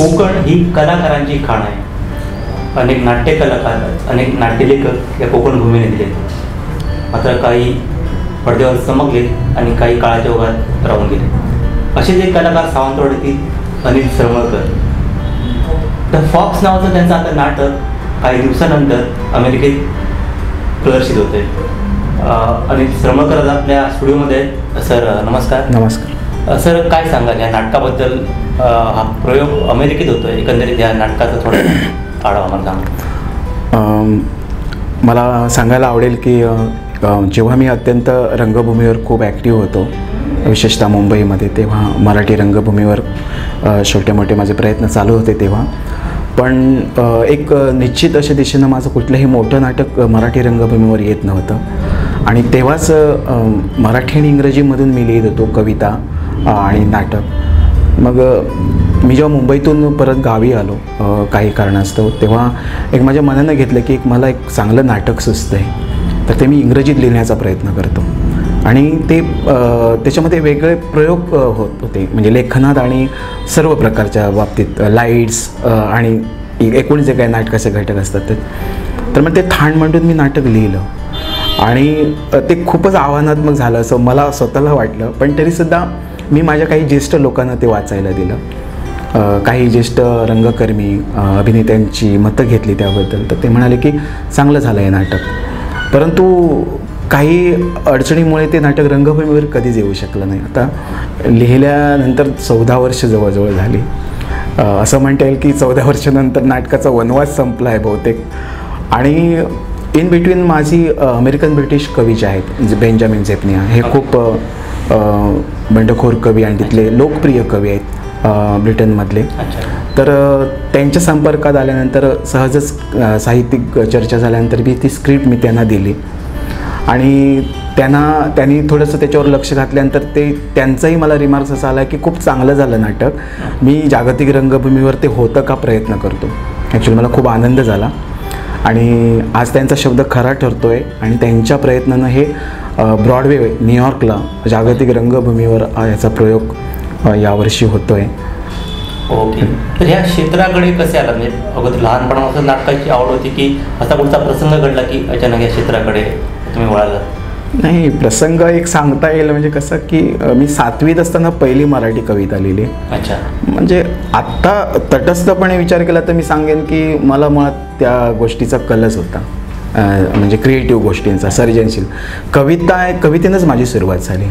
कोकण ही कलाकारांची खाण आहे. अनेक नाट्य कलाकार, अनेक नाट्यलेखक या कोकण भूमीने दिले. मात्र काही पडद्यावर चमकले आणि काही काळाच्या ओघात राहून गेले. असेच एक कलाकार सावंतवाडीतील अनिल सरमळकर. द फॉक्स नावाचं त्यांचं आता नाटक काही दिवसानंतर अमेरिकेत प्रदर्शित होते. अनिल सरमळकर आज आपल्या स्टुडिओमध्ये. सर नमस्कार. नमस्कार सर, काय सांगाल या नाटकाबद्दल? हा प्रयोग अमेरिकेत होतो आहे, एकंदरीत या नाटकाचा थोडा आढावा मला सांगा. मला सांगायला आवडेल की जेव्हा मी अत्यंत रंगभूमीवर खूप ॲक्टिव्ह होतो, विशेषतः मुंबईमध्ये, तेव्हा मराठी रंगभूमीवर छोटे मोठे माझे प्रयत्न चालू होते तेव्हा. पण एक निश्चित अशा दिशेनं माझं कुठलंही मोठं नाटक मराठी रंगभूमीवर येत नव्हतं. आणि तेव्हाच मराठी आणि इंग्रजीमधून मी लिहित होतो कविता आणि नाटक. मग मी जेव्हा मुंबईतून परत गावी आलो काही कारणास्तव, तेव्हा एक माझ्या मनानं घेतलं की मला एक चांगलं नाटक सुचतं आहे, तर ते मी इंग्रजीत लिहिण्याचा प्रयत्न करतो. आणि ते त्याच्यामध्ये वेगळे प्रयोग होत होते, म्हणजे लेखनात आणि सर्व प्रकारच्या बाबतीत, लाईट्स आणि एकूण जे काही नाटकाचे घटक असतात ते. तर मग ते ठाण मांडून मी नाटक लिहिलं आणि ते खूपच आव्हानात्मक झालं असं मला स्वतःला वाटलं. पण तरीसुद्धा मी माझ्या काही ज्येष्ठ लोकांना ते वाचायला दिलं. काही ज्येष्ठ रंगकर्मी अभिनेत्यांची मतं घेतली त्याबद्दल. तर ते म्हणाले की चांगलं झालं आहे नाटक. परंतु काही अडचणीमुळे ते नाटक रंगभूमीवर कधीच येऊ शकलं नाही. आता लिहिल्यानंतर 14 वर्ष जवळजवळ झाली. असं म्हणता येईल की 14 वर्षानंतर नाटकाचा वनवास संपला आहे बहुतेक. आणि इन बिटवीन माझी अमेरिकन ब्रिटिश कवी जे आहेत, बेंजामिन झेपनिया, हे खूप बंडखोर कवी आणि तिथले लोकप्रिय कवी आहेत ब्रिटनमधले. तर त्यांच्या संपर्कात आल्यानंतर सहजच साहित्यिक चर्चा झाल्यानंतर ती स्क्रिप्ट मी त्यांना दिली. आणि त्यांनी थोडंसं त्याच्यावर लक्ष घातल्यानंतर त्यांचाही मला रिमार्क्स असा आला की खूप चांगलं झालं नाटक, मी जागतिक रंगभूमीवर ते होतं का प्रयत्न करतो. ॲक्च्युली मला खूप आनंद झाला आणि आज त्यांचा शब्द खरा ठरतो आहे. आणि त्यांच्या प्रयत्नानं हे ब्रॉडवे न्यूयॉर्कला जागतिक रंगभूमीवर याचा प्रयोग यावर्षी होतो आहे. ओके. तर ह्या क्षेत्राकडे कसे आला? म्हणजे अगोदर लहानपणापासून नाटकाची आवड होती की असा कुठचा प्रसंग घडला की अचानक या क्षेत्राकडे तुम्ही वळाला? नाही, प्रसंग एक सांगता येईल. म्हणजे कसं की मी 7वीत असताना पहिली मराठी कविता लिहिली. अच्छा. म्हणजे आत्ता तटस्थपणे विचार केला तर मी सांगेन की मला मुळात त्या गोष्टीचा कलच होता, म्हणजे क्रिएटिव्ह गोष्टींचा, सर्जनशील. कवितेनंच माझी सुरुवात झाली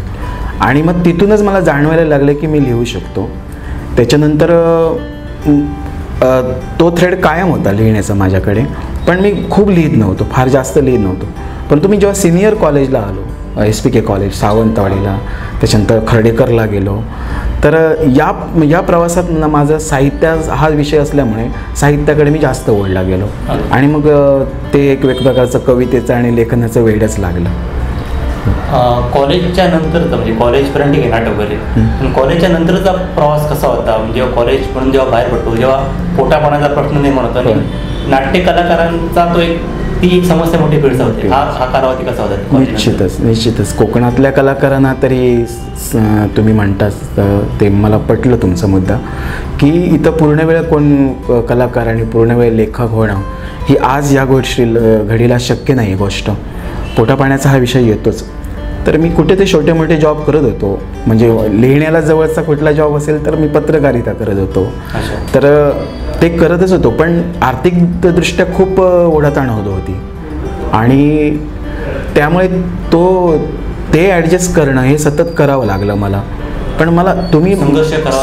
आणि मग तिथूनच मला जाणवायला लागलं की मी लिहू शकतो. त्याच्यानंतर तो थ्रेड कायम होता लिहिण्याचा माझ्याकडे. पण मी खूप लिहित नव्हतो, फार जास्त लिहित नव्हतो. परंतु मी जेव्हा सिनियर कॉलेजला आलो, SPK कॉलेज सावंतवाडीला, त्याच्यानंतर खर्डेकरला गेलो, तर या प्रवासात माझं साहित्य हा विषय असल्यामुळे साहित्याकडे मी जास्त ओढला गेलो. आणि मग ते एक प्रकारचं कवितेचं आणि लेखनाचं वेडच लागलं. कॉलेजच्या नंतरचा, म्हणजे कॉलेजपर्यंत ठीक आहे नाटक वगैरे, पण कॉलेजच्या नंतरचा प्रवास कसा होता? म्हणजे जेव्हा कॉलेज म्हणून जेव्हा बाहेर पडतो, जेव्हा पोटापाण्याचा प्रश्न निर्माण होतो आणि नाट्य कलाकारांचा तो ती एक समस्या मोठी भेडसावते, हा कालावधी कसा होता? निश्चितच कोकणातल्या कलाकारांना तरी तुम्ही म्हणताच ते मला पटलं तुमचा मुद्दा, की इथं पूर्ण वेळ कोण कलाकार आणि पूर्ण वेळ लेखक होणं ही आज या गोष्टी घडीला शक्य नाही गोष्ट. पोटापाण्याचा हा विषय येतोच. तर मी कुठे ते छोटे मोठे जॉब करत होतो. म्हणजे लिहिण्याला जवळचा कुठला जॉब असेल तर मी पत्रकारिता करत होतो. तर ते करतच होतो. पण आर्थिकदृष्ट्या खूप ओढाताण होत होती आणि त्यामुळे ते ॲडजस्ट करणं हे सतत करावं लागलं मला. पण मला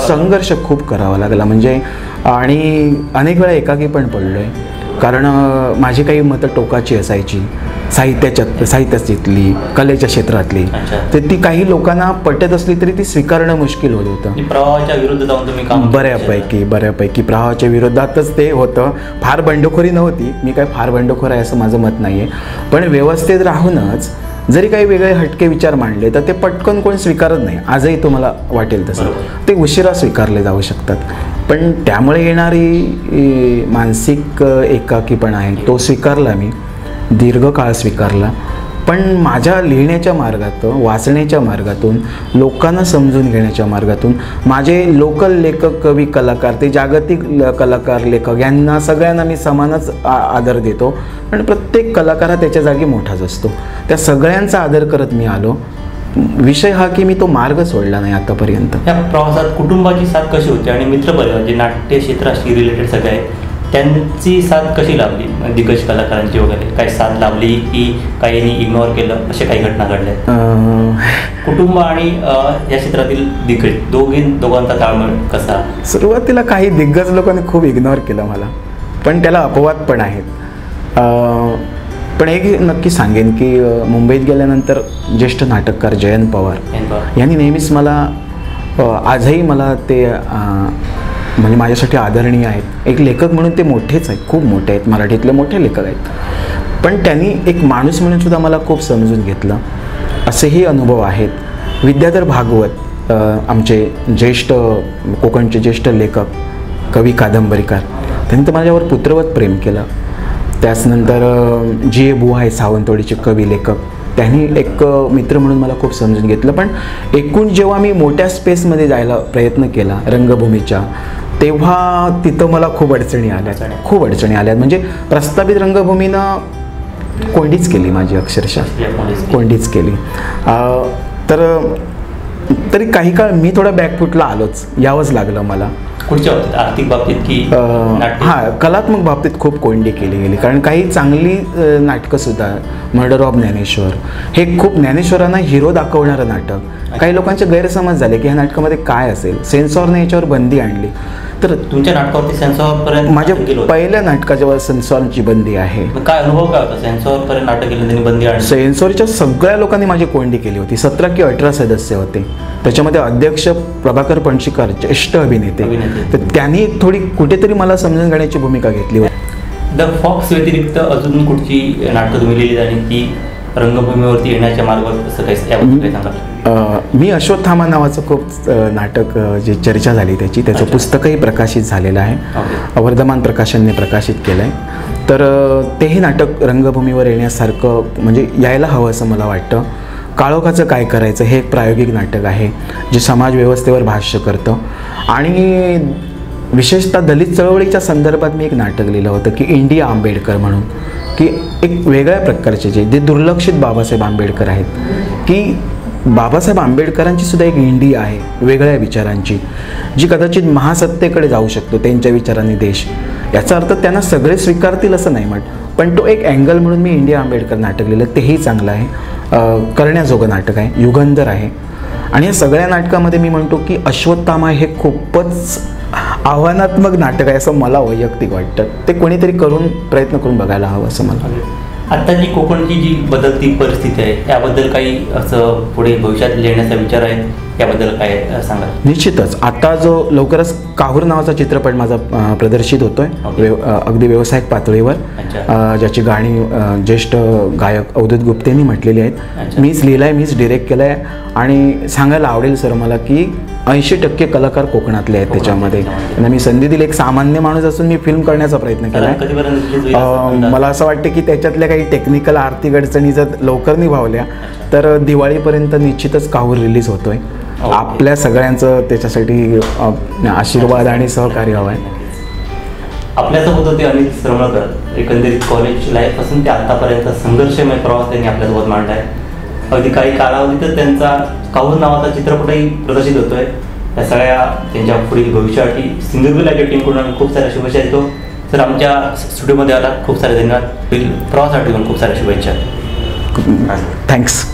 संघर्ष खूच करावा लागला. म्हणजे आणि अनेक वेळा एकाकी पण पडलो आहे. कारण माझी काही मतं टोकाची असायची, साहित्यातली, कलेच्या क्षेत्रातली. तर ती काही लोकांना पटत असली तरी ती स्वीकारणं मुश्किल होत होतं. प्रवाहाच्या विरुद्ध जाऊन तुम्ही काम बऱ्यापैकी प्रवाहाच्या विरोधातच ते होतं. फार बंडखोरी नव्हती, मी काय फार बंडखोर आहे असं माझं मत नाही आहे. पण व्यवस्थित राहूनच जरी काही वेगळे हटके विचार मांडले तर ते पटकन कोण स्वीकारत नाही. आजही तुम्हाला वाटेल तसं ते उशिरा स्वीकारले जाऊ शकतात. पण त्यामुळे येणारी मानसिक एकाकीपणा आहे तो स्वीकारला मी, दीर्घकाळ स्वीकारला. पण माझ्या लिहिण्याच्या मार्गातून, वाचण्याच्या मार्गातून, लोकांना समजून घेण्याच्या मार्गातून माझे लोकल लेखक, कवी, कलाकार, ते जागतिक कलाकार, लेखक यांना सगळ्यांना मी समानच आदर देतो. आणि प्रत्येक कलाकार हा त्याच्या जागी मोठाच असतो. त्या सगळ्यांचा आदर करत मी आलो. विषय हा की मी तो मार्ग सोडला नाही आतापर्यंत. या प्रवासात कुटुंबाची साथ कशी होती आणि मित्रपरिवार जे नाट्य क्षेत्राशी रिलेटेड सगळे आहेत त्यांची साथ कशी लाभली? दिग्गज कलाकारांची वगैरे काही साथ लाभली की काहींनी इग्नोर केलं, अशा काही घटना घडल्या? कुटुंब आणि या क्षेत्रातील दिग्गज दोघांचा ताळमेळ कसा? सुरुवातीला काही दिग्गज लोकांनी खूप इग्नोर केलं मला, पण त्याला अपवाद पण आहेत. पण एक नक्की सांगेन की मुंबईत गेल्यानंतर ज्येष्ठ नाटककार जयंत पवार यांनी नेहमीच मला, आजही मला ते म्हणजे माझ्यासाठी आदरणीय आहेत. एक लेखक म्हणून ते मोठेच आहेत, खूप मोठे आहेत, मराठीतले मोठे लेखक आहेत. पण त्यांनी एक माणूस म्हणून सुद्धा मला खूप समजून घेतलं, असेही अनुभव आहेत. विद्याधर भागवत आमचे ज्येष्ठ, कोकणचे ज्येष्ठ लेखक, कवी, कादंबरीकार, त्यांनी तर माझ्यावर पुत्रवत प्रेम केलं. त्याचनंतर जी बुवा आहे सावंतवाडीचे कवी, लेखक, त्यांनी एक मित्र म्हणून मला खूप समजून घेतलं. पण एकूण जेव्हा मी मोठ्या स्पेसमध्ये जायला प्रयत्न केला रंगभूमीच्या, तेव्हा तिथं मला खूप अडचणी आल्या. म्हणजे प्रस्थापित रंगभूमीनं कोंडीच केली माझी, अक्षरशः कोंडीच केली. तरी काही काळ मी थोडा बॅकफुटला आलोच, यावंच लागलं मला. पुढच्या बाबतीत, आर्थिक बाबतीत की हां, कलात्मक बाबतीत खूप कोंडी केली गेली. कारण काही चांगली नाटकंसुद्धा, मर्डर ऑफ ज्ञानेश्वर हे खूप ज्ञानेश्वरांना हिरो दाखवणारं नाटक, काही लोकांचे गैरसमज झाले की ह्या नाटकामध्ये काय असेल. सेन्सॉरने याच्यावर बंदी आणली. तर तुमच्या नाटकावरती सेन्सॉरपर्यंत माझ्या पहिल्या नाटकाच्यावर सेन्सॉरची बंदी आहे. काय अनुभव काय होता सेन्सॉरपर्यंत नाटक केलं त्यांनी बंदी आणली? सेन्सॉरच्या सगळ्या लोकांनी माझी कोंडी केली होती. 17 की 18 सदस्य होते. त्याच्यामध्ये अध्यक्ष प्रभाकर पणशीकर, ज्येष्ठ अभिनेते. तर त्यांनी थोडी कुठेतरी मला समजून घेण्याची भूमिका घेतली होती. द फॉक्स व्यतिरिक्त अजून कुठची नाटकं तुम्ही लिहिली आणि ती रंगभूमीवरती येण्याच्या मार्गावर कसं काय, याबद्दल काय सांगाल? मी अश्वत्थामा नावाचं खूप नाटक, जी चर्चा झाली त्याचं पुस्तकही प्रकाशित झालेलं आहे. वर्धमान प्रकाशनने प्रकाशित केलं आहे. तर तेही नाटक रंगभूमीवर येण्यासारखं, म्हणजे यायला हवं असं मला वाटतं. काळोखाचं काय करायचं हे एक प्रायोगिक नाटक आहे, जे समाज व्यवस्थेवर भाष्य करतं. आणि विशेषतः दलित चळवळीच्या संदर्भात मी एक नाटक लिहिलं होतं की इंडिया आंबेडकर म्हणून, की एक वेगळ्या प्रकारचे जे दुर्लक्षित बाबासाहेब आंबेडकर आहेत, की बाबासाहेब आंबेडकरांची सुद्धा एक इंडिया आहे वेगळ्या विचारांची, जी कदाचित महासत्तेकडे जाऊ शकतो त्यांच्या विचारांनी देश. याचा अर्थ त्यांना सगळे स्वीकारतील असं नाही म्हण, पण तो एक अँगल म्हणून मी इंडिया आंबेडकर नाटक लिहिलं. तेही चांगलं आहे, करण्याजोगं नाटक आहे, युगंधर आहे. आणि या सगळ्या नाटकामध्ये मी म्हणतो की अश्वत्थामा हे खूपच आव्हानात्मक नाटक आहे असं मला वैयक्तिक वाटतं. ते कोणीतरी प्रयत्न करून बघायला हवं असं मला. आता जी कोकणची जी बदलती परिस्थिती आहे त्याबद्दल काही असं पुढे भविष्यात लिहिण्याचा विचार आहे, याबद्दल काय सांगा? निश्चितच. आता जो लवकरच काहूर नावाचा चित्रपट माझा प्रदर्शित होतोय अगदी व्यावसायिक पातळीवर, ज्याची गाणी ज्येष्ठ गायक अवधूत गुप्तेंनी म्हटलेली आहेत. मीच लिहिलं आहे, मीच डिरेक्ट केलं आहे. आणि सांगायला आवडेल सर मला की 80% कलाकार कोकणातले आहेत त्याच्यामध्ये. त्यांना मी संधी दिली. एक सामान्य माणूस असून मी फिल्म करण्याचा प्रयत्न केला आहे. मला असं वाटतं की त्याच्यातल्या काही टेक्निकल, आर्थिक अडचणी जर लवकर निभावल्या तर दिवाळीपर्यंत निश्चितच काहूर रिलीज होतोय. आपल्या सगळ्यांचं त्याच्यासाठी आशीर्वाद आणि सहकार्य हवं आहे. आपल्यासोबत होते अनिल सरमळकर. एकंदरीत कॉलेज लाईफपासून ते आतापर्यंत संघर्षमय प्रवास त्यांनी आपल्यासोबत मांडला आहे. अगदी काही कालावधीतच त्यांचा काहूर नावाचा चित्रपटही प्रदर्शित होतोय. या सगळ्या त्यांच्या पुढील भविष्यासाठी सिंधुदुर्ग लाईव्ह टीमकडून खूप साऱ्या शुभेच्छा देतो. तर आमच्या स्टुडिओमध्ये आला, खूप सारे धन्यवाद. प्रवासासाठी पण खूप साऱ्या शुभेच्छा. थँक्स.